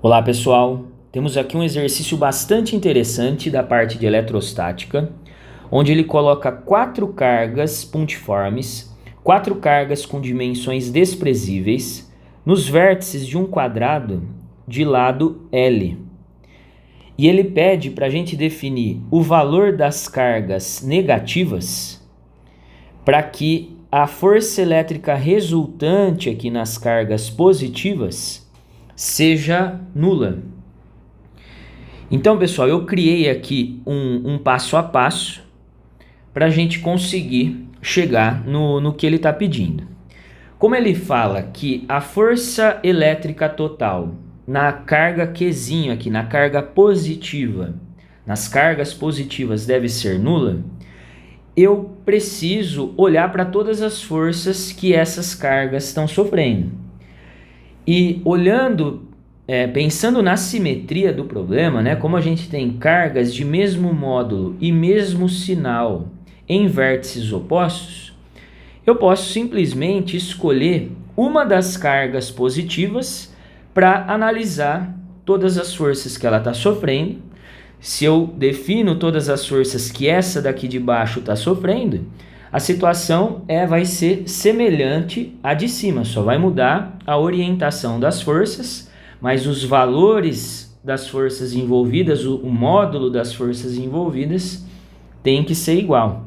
Olá pessoal, temos aqui um exercício bastante interessante da parte de eletrostática, onde ele coloca 4 cargas pontiformes, 4 cargas com dimensões desprezíveis, nos vértices de um quadrado de lado L. E ele pede para a gente definir o valor das cargas negativas para que a força elétrica resultante aqui nas cargas positivas seja nula. Então, pessoal, eu criei aqui um passo a passo para a gente conseguir chegar no que ele está pedindo. Como ele fala que a força elétrica total na carga Qzinho aqui, na carga positiva, nas cargas positivas deve ser nula, eu preciso olhar para todas as forças que essas cargas estão sofrendo. E olhando, pensando na simetria do problema, né, como a gente tem cargas de mesmo módulo e mesmo sinal em vértices opostos, eu posso simplesmente escolher uma das cargas positivas para analisar todas as forças que ela está sofrendo. Se eu defino todas as forças que essa daqui de baixo está sofrendo, a situação vai ser semelhante à de cima, só vai mudar a orientação das forças, mas os valores das forças envolvidas, o módulo das forças envolvidas tem que ser igual.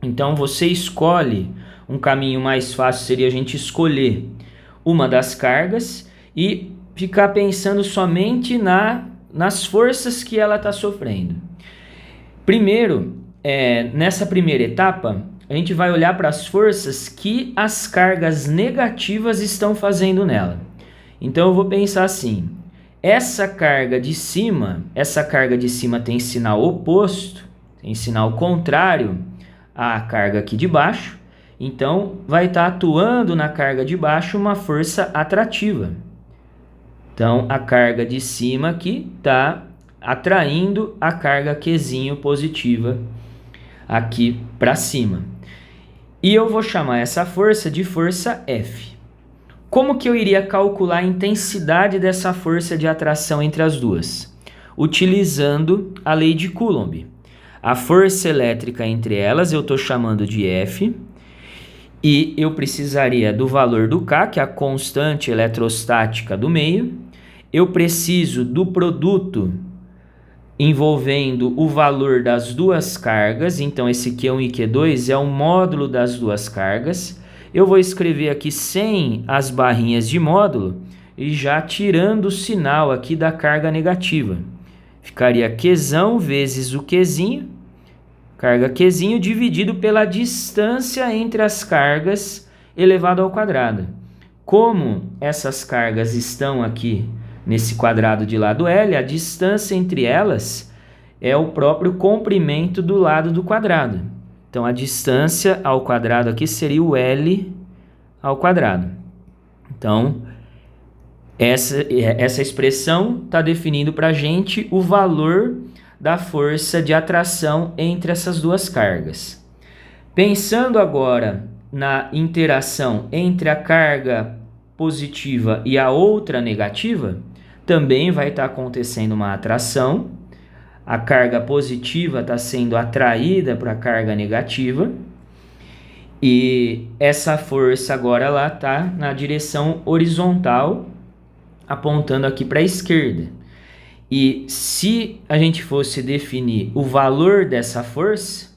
Então você escolhe, um caminho mais fácil seria a gente escolher uma das cargas e ficar pensando somente nas forças que ela está sofrendo. Primeiro, nessa primeira etapa, a gente vai olhar para as forças que as cargas negativas estão fazendo nela. Então eu vou pensar assim, essa carga de cima tem sinal oposto, tem sinal contrário à carga aqui de baixo, então vai estar atuando na carga de baixo uma força atrativa. Então a carga de cima aqui está atraindo a carga Qzinho positiva aqui para cima. E eu vou chamar essa força de força F. Como que eu iria calcular a intensidade dessa força de atração entre as duas? Utilizando a lei de Coulomb. A força elétrica entre elas eu estou chamando de F, e eu precisaria do valor do K, que é a constante eletrostática do meio. Eu preciso do produto envolvendo o valor das duas cargas, então esse Q1 e Q2 é o módulo das duas cargas. Eu vou escrever aqui sem as barrinhas de módulo e já tirando o sinal aqui da carga negativa. Ficaria Qzão vezes o Qzinho, carga Qzinho dividido pela distância entre as cargas elevado ao quadrado. Como essas cargas estão aqui nesse quadrado de lado L, a distância entre elas é o próprio comprimento do lado do quadrado. Então, a distância ao quadrado aqui seria o L ao quadrado. Então, essa expressão está definindo para a gente o valor da força de atração entre essas duas cargas. Pensando agora na interação entre a carga positiva e a outra negativa, também vai estar acontecendo uma atração. A carga positiva está sendo atraída para a carga negativa. E essa força agora ela está na direção horizontal, apontando aqui para a esquerda. E se a gente fosse definir o valor dessa força,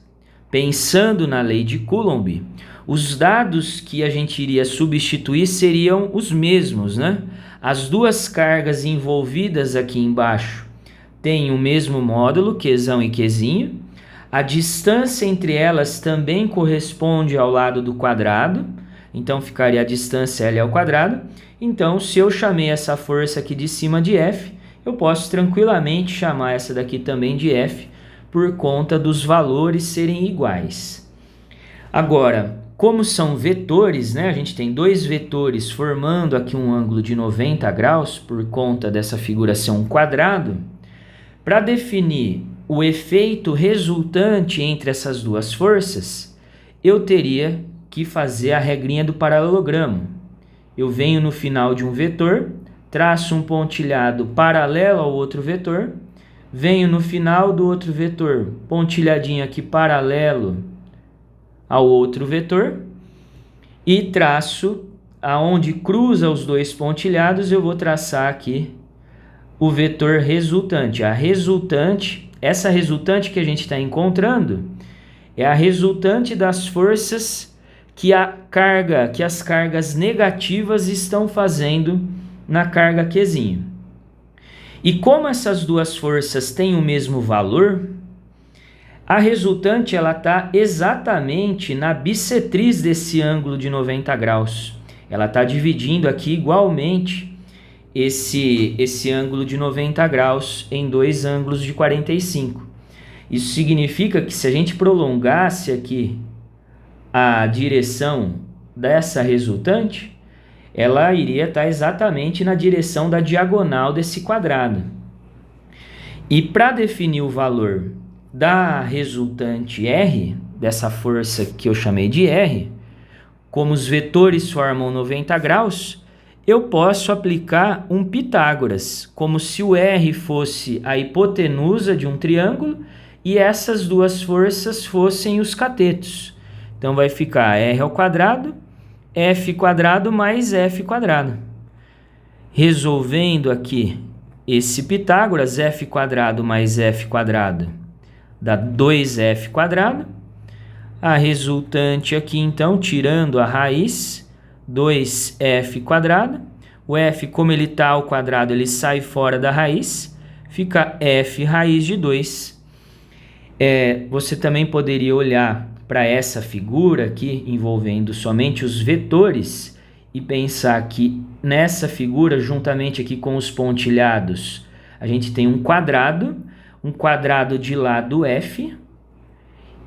pensando na lei de Coulomb, os dados que a gente iria substituir seriam os mesmos, né? As duas cargas envolvidas aqui embaixo têm o mesmo módulo, Qzão e Qzinho. A distância entre elas também corresponde ao lado do quadrado, então ficaria a distância L ao quadrado. Então, se eu chamei essa força aqui de cima de F, eu posso tranquilamente chamar essa daqui também de F, por conta dos valores serem iguais. Agora, como são vetores, né? A gente tem dois vetores formando aqui um ângulo de 90 graus por conta dessa figura ser um quadrado. Para definir o efeito resultante entre essas duas forças, eu teria que fazer a regrinha do paralelogramo. Eu venho no final de um vetor, traço um pontilhado paralelo ao outro vetor, venho no final do outro vetor, pontilhadinho aqui paralelo ao outro vetor, e traço aonde cruza os dois pontilhados, eu vou traçar aqui o vetor resultante. Essa resultante que a gente está encontrando é a resultante das forças que as cargas negativas estão fazendo na carga Qzinho. E como essas duas forças têm o mesmo valor, a resultante ela está exatamente na bissetriz desse ângulo de 90 graus. Ela está dividindo aqui igualmente esse ângulo de 90 graus em dois ângulos de 45. Isso significa que se a gente prolongasse aqui a direção dessa resultante, ela iria estar exatamente na direção da diagonal desse quadrado. E para definir o valor da resultante R, dessa força que eu chamei de R, como os vetores formam 90 graus, eu posso aplicar um Pitágoras, como se o R fosse a hipotenusa de um triângulo e essas duas forças fossem os catetos. Então vai ficar R ao quadrado, F quadrado mais F quadrado. Resolvendo aqui esse Pitágoras, F quadrado mais F quadrado dá 2F quadrado. A resultante aqui, então, tirando a raiz, 2F quadrado. O F, como ele está ao quadrado, ele sai fora da raiz. Fica F raiz de 2. Você também poderia olhar para essa figura aqui, envolvendo somente os vetores, e pensar que nessa figura, juntamente aqui com os pontilhados, a gente tem um quadrado de lado F,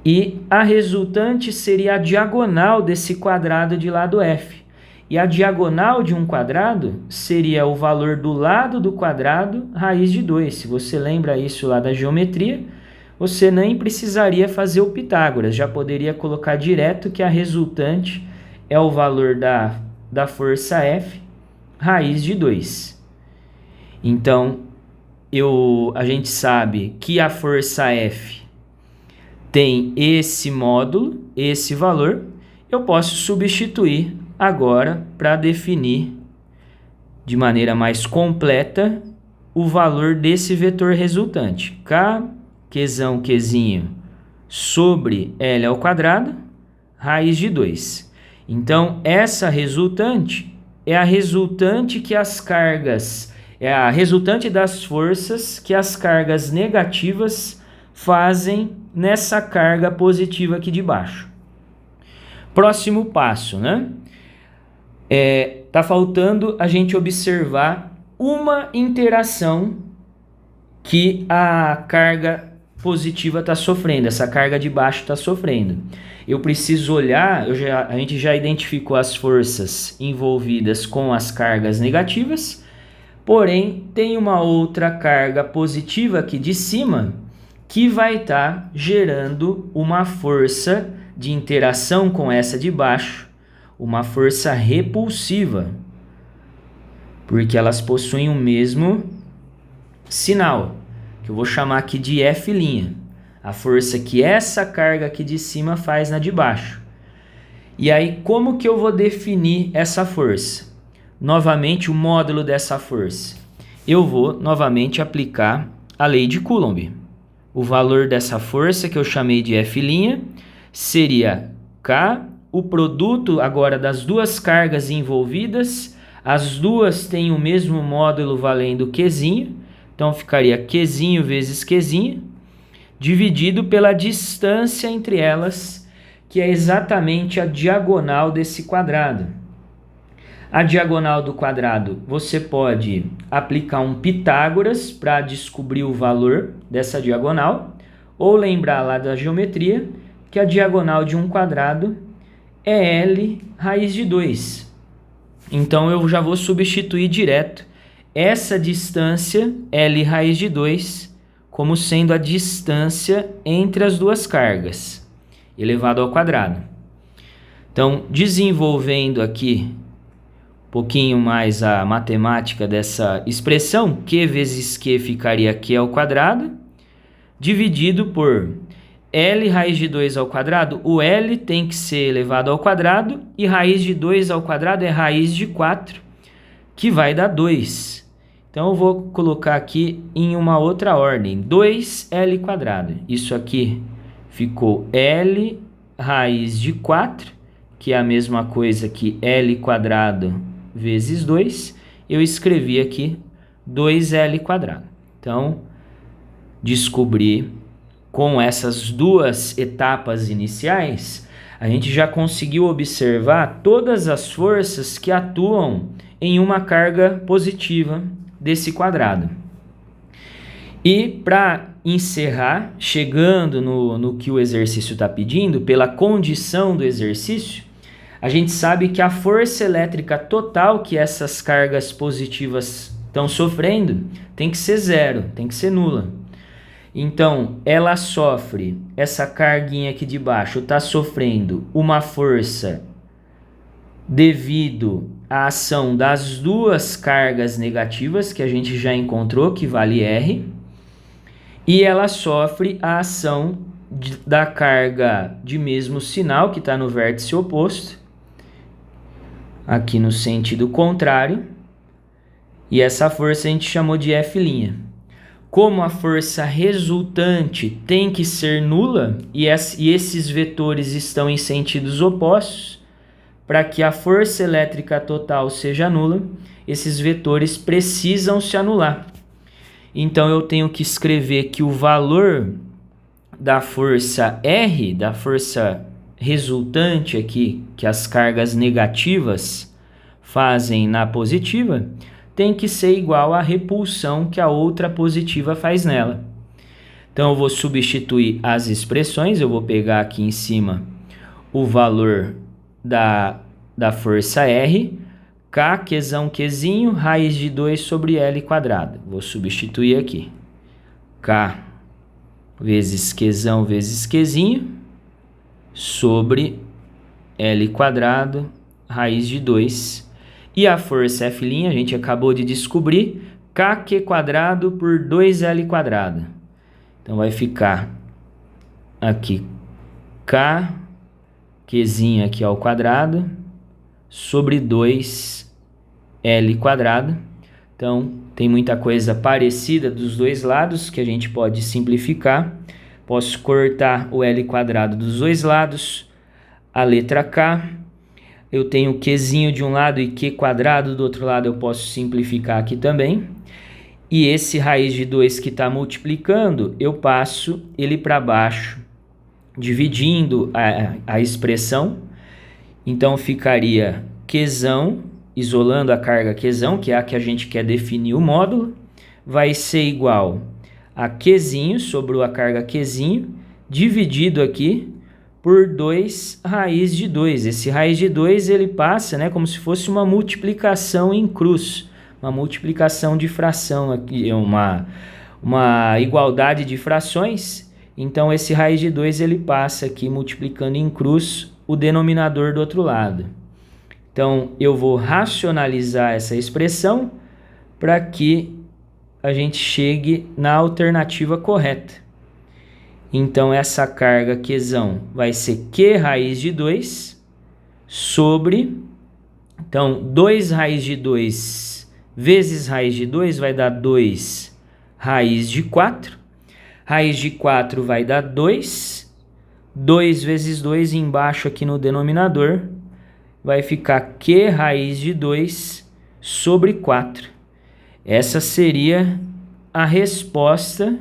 e a resultante seria a diagonal desse quadrado de lado F. E a diagonal de um quadrado seria o valor do lado do quadrado raiz de 2. Se você lembra isso lá da geometria, você nem precisaria fazer o Pitágoras, já poderia colocar direto que a resultante é o valor da força F raiz de 2. Então, a gente sabe que a força F tem esse módulo, esse valor. Eu posso substituir agora para definir de maneira mais completa o valor desse vetor resultante. Qzinho sobre L ao quadrado, raiz de 2. Então, essa resultante é a resultante que as cargas, é a resultante das forças que as cargas negativas fazem nessa carga positiva aqui de baixo. Próximo passo, né? Tá faltando a gente observar uma interação que a carga positiva está sofrendo, essa carga de baixo está sofrendo. Eu preciso olhar, a gente já identificou as forças envolvidas com as cargas negativas, porém tem uma outra carga positiva aqui de cima que vai estar gerando uma força de interação com essa de baixo, uma força repulsiva, porque elas possuem o mesmo sinal, que eu vou chamar aqui de F', a força que essa carga aqui de cima faz na de baixo. E aí, como que eu vou definir essa força? Novamente, o módulo dessa força. Eu vou novamente aplicar a lei de Coulomb. O valor dessa força, que eu chamei de F', seria K, o produto agora das duas cargas envolvidas. As duas têm o mesmo módulo valendo Qzinho. Então, ficaria Qzinho vezes Qzinho, dividido pela distância entre elas, que é exatamente a diagonal desse quadrado. A diagonal do quadrado, você pode aplicar um Pitágoras para descobrir o valor dessa diagonal, ou lembrar lá da geometria que a diagonal de um quadrado é L raiz de 2. Então, eu já vou substituir direto essa distância, L raiz de 2, como sendo a distância entre as duas cargas, elevado ao quadrado. Então, desenvolvendo aqui pouquinho mais a matemática dessa expressão. Q vezes Q ficaria Q ao quadrado, dividido por L raiz de 2 ao quadrado. O L tem que ser elevado ao quadrado, e raiz de 2 ao quadrado é raiz de 4, que vai dar 2. Então eu vou colocar aqui em uma outra ordem, 2L quadrado. Isso aqui ficou L raiz de 4, que é a mesma coisa que L quadrado vezes 2. Eu escrevi aqui 2L quadrado. Então, descobri com essas duas etapas iniciais, a gente já conseguiu observar todas as forças que atuam em uma carga positiva desse quadrado. E para encerrar, chegando no que o exercício está pedindo, pela condição do exercício, a gente sabe que a força elétrica total que essas cargas positivas estão sofrendo tem que ser zero, tem que ser nula. Então, ela sofre, essa carguinha aqui de baixo está sofrendo uma força devido à ação das duas cargas negativas que a gente já encontrou, que vale R, e ela sofre a ação da carga de mesmo sinal, que está no vértice oposto, aqui no sentido contrário, e essa força a gente chamou de F'. Como a força resultante tem que ser nula, e esses vetores estão em sentidos opostos, para que a força elétrica total seja nula, esses vetores precisam se anular. Então eu tenho que escrever que o valor da força R, da força resultante aqui, que as cargas negativas fazem na positiva, tem que ser igual à repulsão que a outra positiva faz nela. Então eu vou substituir as expressões, eu vou pegar aqui em cima o valor da força R, K, Qzão, Qzinho, raiz de 2 sobre L quadrado. Vou substituir aqui. K vezes Qzão vezes Qzinho sobre L quadrado, raiz de 2. E a força F', a gente acabou de descobrir, Kq quadrado por 2L quadrado. Então vai ficar aqui K, Qzinho aqui ao quadrado, sobre 2L quadrado. Então, tem muita coisa parecida dos dois lados que a gente pode simplificar. Posso cortar o L quadrado dos dois lados, a letra K. Eu tenho Qzinho de um lado e Q quadrado do outro lado, eu posso simplificar aqui também. E esse raiz de 2 que está multiplicando, eu passo ele para baixo, dividindo a expressão. Então ficaria Qzão, isolando a carga Qzão, que é a que a gente quer definir o módulo, vai ser igual a Qzinho sobre a carga Qzinho, dividido aqui por 2 raiz de 2. Esse raiz de 2 ele passa, né, como se fosse uma multiplicação em cruz, uma multiplicação de fração, aqui, uma igualdade de frações. Então esse raiz de 2 ele passa aqui multiplicando em cruz o denominador do outro lado. Então eu vou racionalizar essa expressão para que a gente chegue na alternativa correta. Então essa carga Qzão vai ser Q raiz de 2 sobre, então 2 raiz de 2 vezes raiz de 2 vai dar 2 raiz de 4. Raiz de 4 vai dar 2. 2 vezes 2 embaixo aqui no denominador vai ficar Q raiz de 2 sobre 4. Essa seria a resposta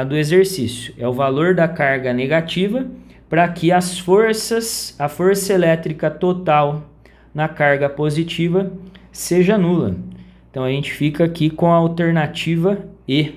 do exercício. É o valor da carga negativa para que a força elétrica total na carga positiva seja nula. Então a gente fica aqui com a alternativa E.